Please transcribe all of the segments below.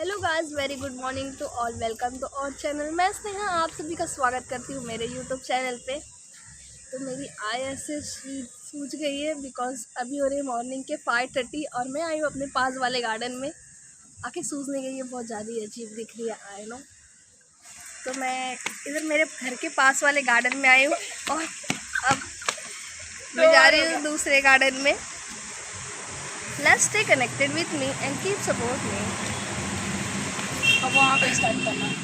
Hello guys, very good morning to all. Welcome to our channel. मैं स्नेहा आप सभी का स्वागत करती हूँ मेरे यूट्यूब चैनल पे। तो मेरी आई ऐसे सूझ गई है बिकॉज अभी हो रही है मॉर्निंग के 5:30 और मैं आई हूँ अपने पास वाले गार्डन में। आके सूझने गई है, बहुत ज़्यादा अजीब दिख रही है आई नो। तो मैं इधर मेरे घर के पास वाले गार्डन में आई हूँ और अब मैं जा रही हूँ दूसरे गार्डन में। Let's stay connected with me and keep support me. अब वहाँ पे स्टार्ट करना है।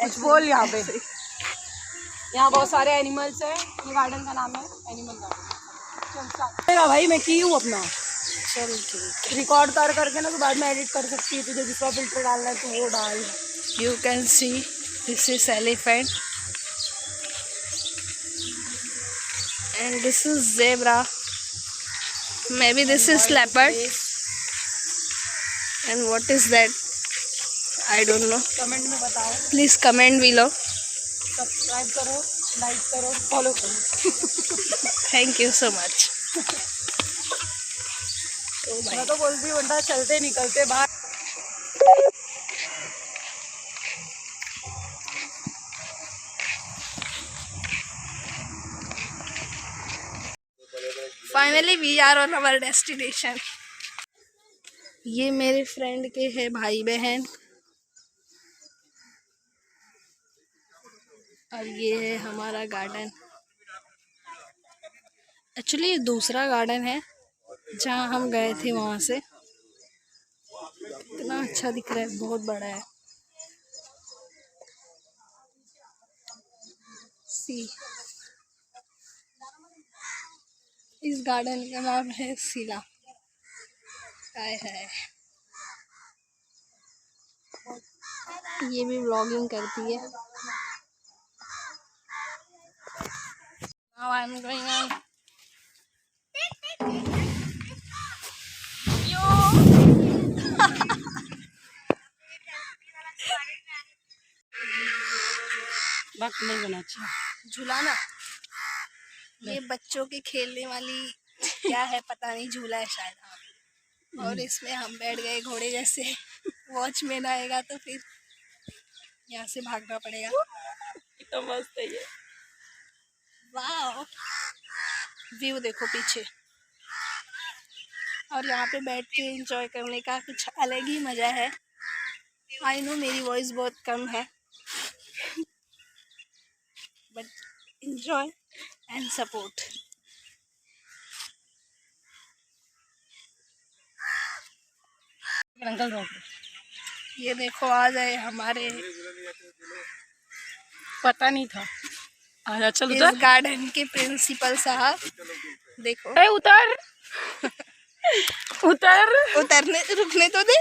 कुछ बोल यहाँ पे। यहाँ बहुत सारे एनिमल्स हैं। ये गार्डन का नाम है एनिमल गार्डन। चल भाई मैं की हूँ अपना। चल ठीक। रिकॉर्ड कर करके ना तो बाद में एडिट कर सकती है। तुझे दूसरा फिल्टर डालना है तो वो डाल। You can see this is elephant and this is zebra. Maybe this is leopard. And what is that? I don't know. Comment में बताओ। Please comment below. सब्सक्राइब करो, लाइक करो, फॉलो करो। Thank you so much. मैं तो बोलती हूँ बंदा चलते निकलते बाहर। Finally we are on our destination. ये मेरे फ्रेंड के हैं भाई बहन और ये है हमारा गार्डन। एक्चुअली ये दूसरा गार्डन है जहाँ हम गए थे वहाँ से। इतना अच्छा दिख रहा है, बहुत बड़ा है। सी, इस गार्डन का नाम है सिला। हाय हाय, ये भी व्लॉगिंग करती है। Now I'm going on. वक्त नहीं बना अच्छा। झूलाना, ये बच्चों के खेलने वाली क्या है पता नहीं, झूला है शायद। हाँ, और इसमें हम बैठ गए घोड़े जैसे। वॉचमैन आएगा तो फिर यहाँ से भागना पड़ेगा। कितना मस्त है ये। वाह, व्यू देखो पीछे। और यहाँ पे बैठ के एंजॉय करने का कुछ अलग ही मज़ा है। आई नो मेरी वॉइस बहुत कम है but enjoy and support. Uncle रोक। ये देखो आ जाए हमारे, पता नहीं था। आजा चल इस गार्डन के प्रिंसिपल साहब। देखो ए उतर। उतर उतरने, रुकने तो दे।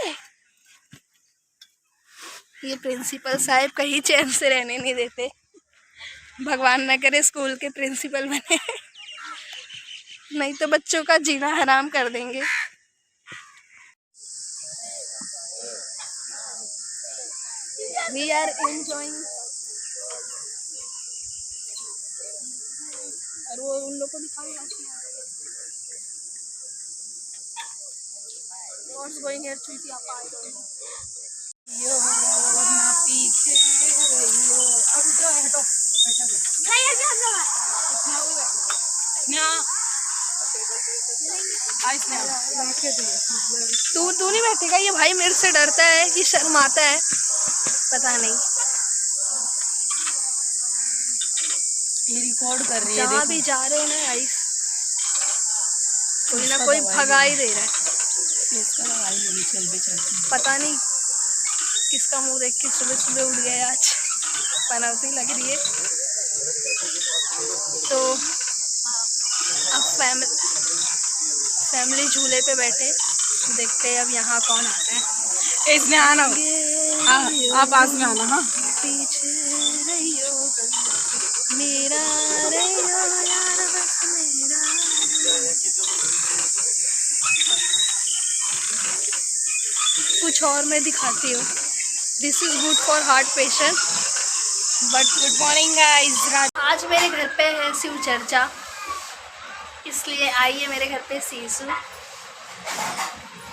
ये प्रिंसिपल साहब कहीं चैन से रहने नहीं देते। भगवान न करे स्कूल के प्रिंसिपल बने, नहीं तो बच्चों का जीना हराम कर देंगे। We are enjoying। और वो उन लोग को दिखाएगा What's going here, चुईती आप आ जाओ। यो ना पीछे रहियो। अब उधर हटो, बैठा तू नहीं बैठेगा। ये भाई मेरे से डरता है कि शर्माता है, पता नहीं। ये रिकॉर्ड कर रही है। जहाँ भी जा रहे हैं ना गाइस, कोई ना कोई भगा ही दे रहा है। पता नहीं किसका मुंह देख के सुबह सुबह उठ गए आज, पनौती लग रही है। तो अब फैमिली झूले पे बैठे, देखते हैं अब यहाँ कौन आता है। इसने आना। आप पास में आना। हाँ, पीछे रहियो मेरा रहियो यार बस मेरा। कुछ और मैं दिखाती हूँ। This is good for heart patient. But good morning guys. आज मेरे घर पे है शिव चर्चा, इसलिए आई है मेरे घर पे सीसू।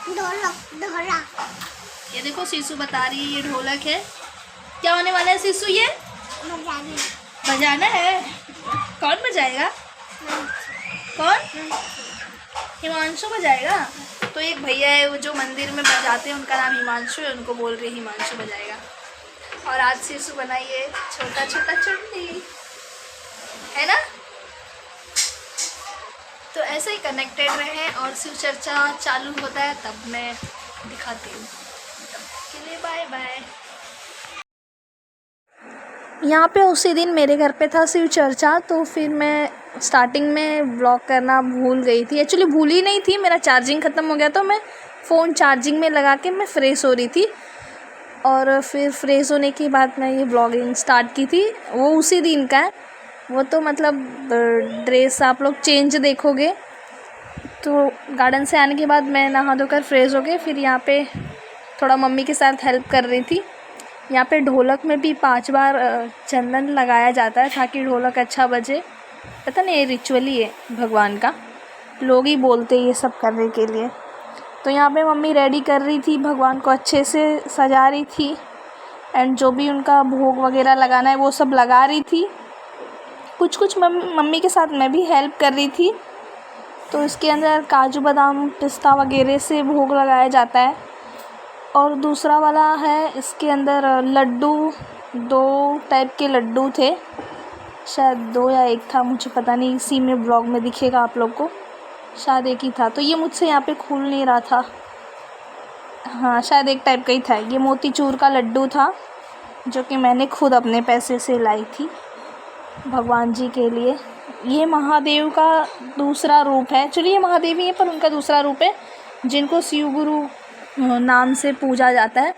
ढोलक ये देखो सीसू बता रही है ये ढोलक है। क्या होने वाला है सीसू? ये बजाना है। कौन बजाएगा? कौन? हिमांशु बजाएगा। तो एक भैया है वो जो मंदिर में बजाते हैं, उनका नाम हिमांशु है, उनको बोल रही हिमांशु बजाएगा। और आज सीसू बनाई है छोटा छोटा चुन्नी, है ना? तो ऐसे ही कनेक्टेड रहें और शिव चर्चा चालू होता है तब मैं दिखाती हूँ। तब के लिए बाय बाय। यहाँ पे उसी दिन मेरे घर पे था शिव चर्चा, तो फिर मैं स्टार्टिंग में ब्लॉग करना भूल गई थी। एक्चुअली भूल ही नहीं थी, मेरा चार्जिंग ख़त्म हो गया तो मैं फ़ोन चार्जिंग में लगा के मैं फ्रेश हो रही थी। और फिर फ्रेश होने के बाद मैं ये ब्लॉगिंग स्टार्ट की थी। वो उसी दिन का है। वो तो मतलब ड्रेस आप लोग चेंज देखोगे। तो गार्डन से आने के बाद मैं नहा धोकर फ्रेश हो गई। फिर यहाँ पे थोड़ा मम्मी के साथ हेल्प कर रही थी। यहाँ पे ढोलक में भी 5 बार चंदन लगाया जाता है ताकि ढोलक अच्छा बजे। पता नहीं, ये रिचुअली है भगवान का, लोग ही बोलते हैं ये सब करने के लिए। तो यहाँ पे मम्मी रेडी कर रही थी, भगवान को अच्छे से सजा रही थी। एंड जो भी उनका भोग वगैरह लगाना है वो सब लगा रही थी। कुछ मम्मी के साथ मैं भी हेल्प कर रही थी। तो इसके अंदर काजू बादाम पिस्ता वगैरह से भोग लगाया जाता है। और दूसरा वाला है इसके अंदर लड्डू, 2 टाइप के लड्डू थे, शायद 2 या 1 था, मुझे पता नहीं, इसी में ब्लॉग में दिखेगा आप लोग को, शायद 1 ही था। तो ये मुझसे यहाँ पे खुल नहीं रहा था। हाँ, शायद 1 टाइप का ही था। ये मोतीचूर का लड्डू था जो कि मैंने खुद अपने पैसे से लाई थी भगवान जी के लिए। ये महादेव का दूसरा रूप है। एक्चुअली ये महादेव ही है पर उनका दूसरा रूप है, जिनको शिव गुरु नाम से पूजा जाता है।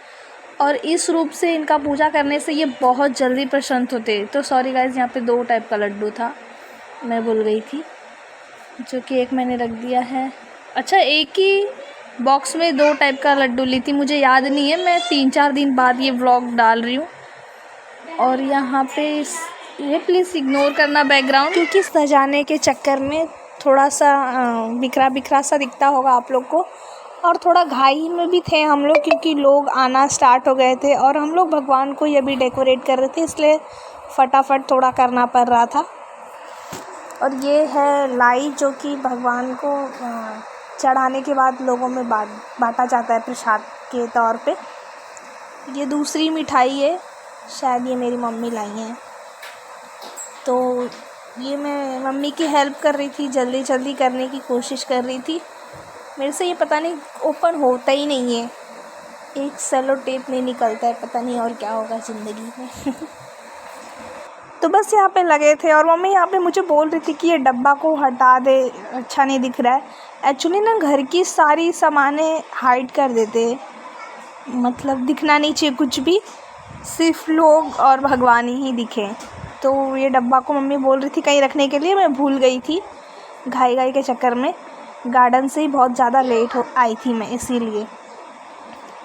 और इस रूप से इनका पूजा करने से ये बहुत जल्दी प्रसन्न होते। तो सॉरी गाइज, यहाँ पे 2 टाइप का लड्डू था, मैं भूल गई थी, जो कि 1 मैंने रख दिया है। अच्छा, एक ही बॉक्स में 2 टाइप का लड्डू ली थी, मुझे याद नहीं है। मैं 3-4 दिन बाद ये व्लॉग डाल रही हूँ। और यहाँ पे ये प्लीज़ इग्नोर करना बैकग्राउंड, क्योंकि सजाने के चक्कर में थोड़ा सा बिखरा बिखरा सा दिखता होगा आप लोग को। और थोड़ा घाई में भी थे हम लोग, क्योंकि लोग आना स्टार्ट हो गए थे और हम लोग भगवान को ये भी डेकोरेट कर रहे थे, इसलिए फटाफट थोड़ा करना पड़ रहा था। और ये है लाई, जो कि भगवान को चढ़ाने के बाद लोगों में बांटा जाता है प्रसाद के तौर पे। ये दूसरी मिठाई है, शायद ये मेरी मम्मी लाई हैं। तो ये मैं मम्मी की हेल्प कर रही थी, जल्दी जल्दी करने की कोशिश कर रही थी। मेरे से ये पता नहीं ओपन होता ही नहीं है, एक सेलो टेप नहीं निकलता है, पता नहीं और क्या होगा ज़िंदगी में। तो बस यहाँ पे लगे थे और मम्मी यहाँ पे मुझे बोल रही थी कि ये डब्बा को हटा दे, अच्छा नहीं दिख रहा है। एक्चुअली ना घर की सारी सामानें हाइड कर देते, मतलब दिखना नहीं चाहिए कुछ भी, सिर्फ लोग और भगवान ही दिखे। तो ये डब्बा को मम्मी बोल रही थी कहीं रखने के लिए, मैं भूल गई थी घाई के चक्कर में। गार्डन से ही बहुत ज़्यादा लेट आई थी मैं, इसीलिए।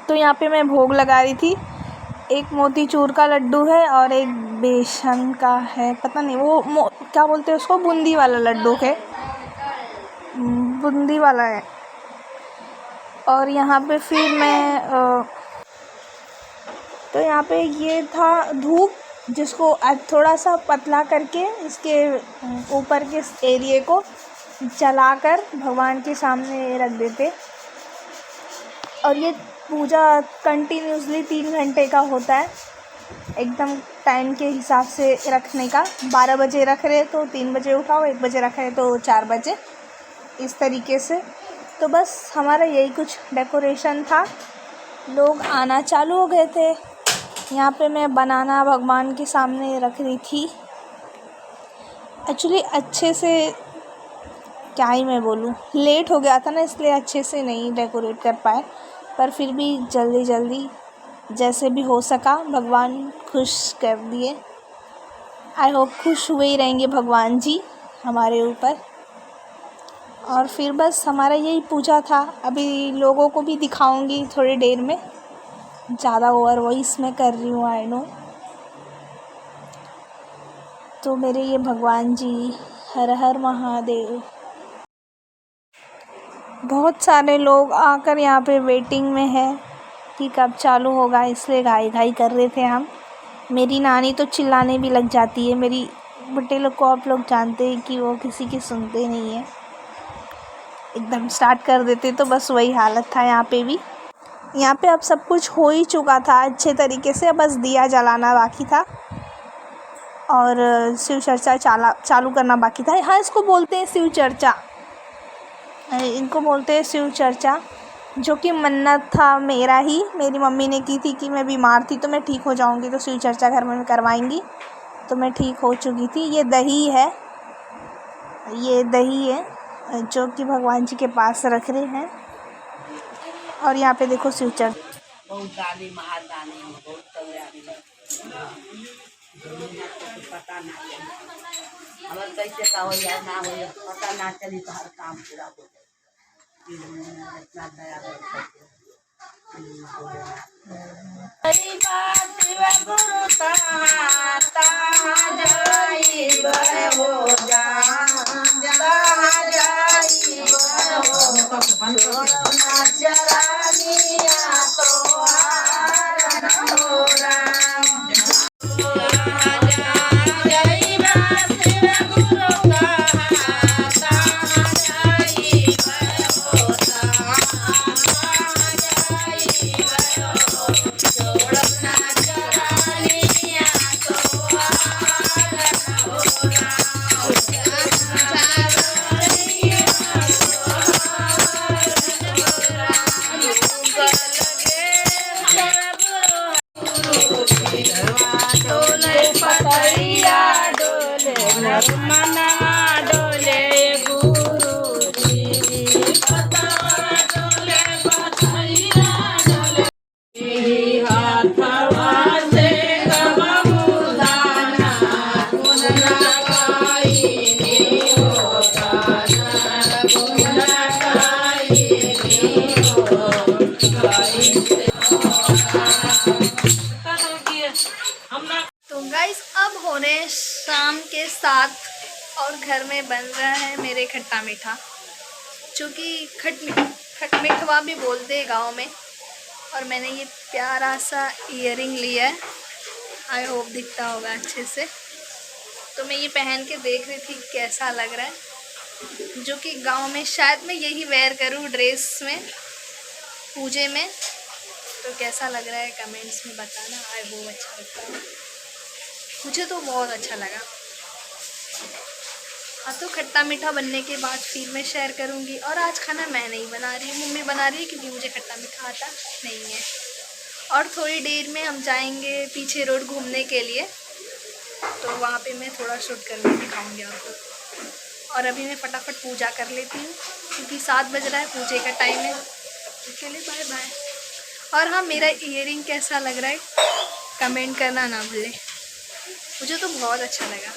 तो यहाँ पे मैं भोग लगा रही थी। एक मोतीचूर का लड्डू है और एक बेसन का है, पता नहीं वो क्या बोलते हैं उसको, बूंदी वाला लड्डू है, बूंदी वाला है। और यहाँ पे फिर मैं तो यहाँ पे ये था धूप, जिसको थोड़ा सा पतला करके इसके ऊपर के एरिए को जलाकर भगवान के सामने रख देते। और ये पूजा कंटिन्यूसली 3 घंटे का होता है, एकदम टाइम के हिसाब से रखने का। 12 बजे रख रहे तो 3 बजे उठाओ, 1 बजे रख रहे तो 4 बजे, इस तरीके से। तो बस हमारा यही कुछ डेकोरेशन था। लोग आना चालू हो गए थे। यहाँ पे मैं बनाना भगवान के सामने रख रही थी। एक्चुअली अच्छे से क्या ही मैं बोलूँ, लेट हो गया था ना, इसलिए अच्छे से नहीं डेकोरेट कर पाए, पर फिर भी जल्दी जल्दी जैसे भी हो सका भगवान खुश कर दिए। आई होप खुश हुए ही रहेंगे भगवान जी हमारे ऊपर। और फिर बस हमारा यही पूजा था। अभी लोगों को भी दिखाऊंगी थोड़ी देर में। ज़्यादा ओवर वॉइस में कर रही हूँ, आई नो। तो मेरे ये भगवान जी, हर हर महादेव। बहुत सारे लोग आकर यहाँ पे वेटिंग में हैं कि कब चालू होगा, इसलिए घाई घाई कर रहे थे हम। मेरी नानी तो चिल्लाने भी लग जाती है। मेरी बड़े लोग को आप लोग जानते हैं कि वो किसी की सुनते नहीं है, एकदम स्टार्ट कर देते। तो बस वही हालत था यहाँ पे भी। यहाँ पे अब सब कुछ हो ही चुका था अच्छे तरीके से, बस दिया जलाना बाकी था और शिव चर्चा चालू करना बाकी था। हाँ, इसको बोलते हैं शिव चर्चा, इनको बोलते हैं शिव चर्चा, जो कि मन्नत था मेरा ही। मेरी मम्मी ने की थी कि मैं बीमार थी तो मैं ठीक हो जाऊंगी तो शिव चर्चा घर में करवाएंगी, तो मैं ठीक हो चुकी थी। ये दही है, ये दही है जो कि भगवान जी के पास रख रहे हैं। और यहाँ पे देखो शिव चर्चा। बहुत दानी महादानी बहुत कल्याणी पता ना हमारे कैसे का हो या ना हो पता ना चली तो हर काम पूरा हो जाए। इतना दया तो गाइस अब होने शाम के 7 और घर में बन रहा है मेरे खट्टा मीठा, जो कि खट मिठवा भी बोलते हैं गाँव में। और मैंने ये प्यारा सा ईयरिंग लिया है, आई होप दिखता होगा अच्छे से। तो मैं ये पहन के देख रही थी कैसा लग रहा है, जो कि गांव में शायद मैं यही वेयर करूँ ड्रेस में पूजे में। तो कैसा लग रहा है कमेंट्स में बताना, आई होप अच्छा लगता है। मुझे तो बहुत अच्छा लगा। हाँ, तो खट्टा मीठा बनने के बाद फिर मैं शेयर करूँगी। और आज खाना मैं नहीं बना रही हूँ, मम्मी बना रही है, क्योंकि मुझे खट्टा मीठा आता नहीं है। और थोड़ी देर में हम जाएंगे पीछे रोड घूमने के लिए, तो वहाँ पे मैं थोड़ा शूट करके दिखाऊंगी आपको। और अभी मैं फटाफट पूजा कर लेती हूँ, क्योंकि 7 बज रहा है, पूजे का टाइम है। उसके लिए बाय बाय। और हाँ, मेरा ईयरिंग कैसा लग रहा है कमेंट करना ना भूलें, मुझे तो बहुत अच्छा लगा।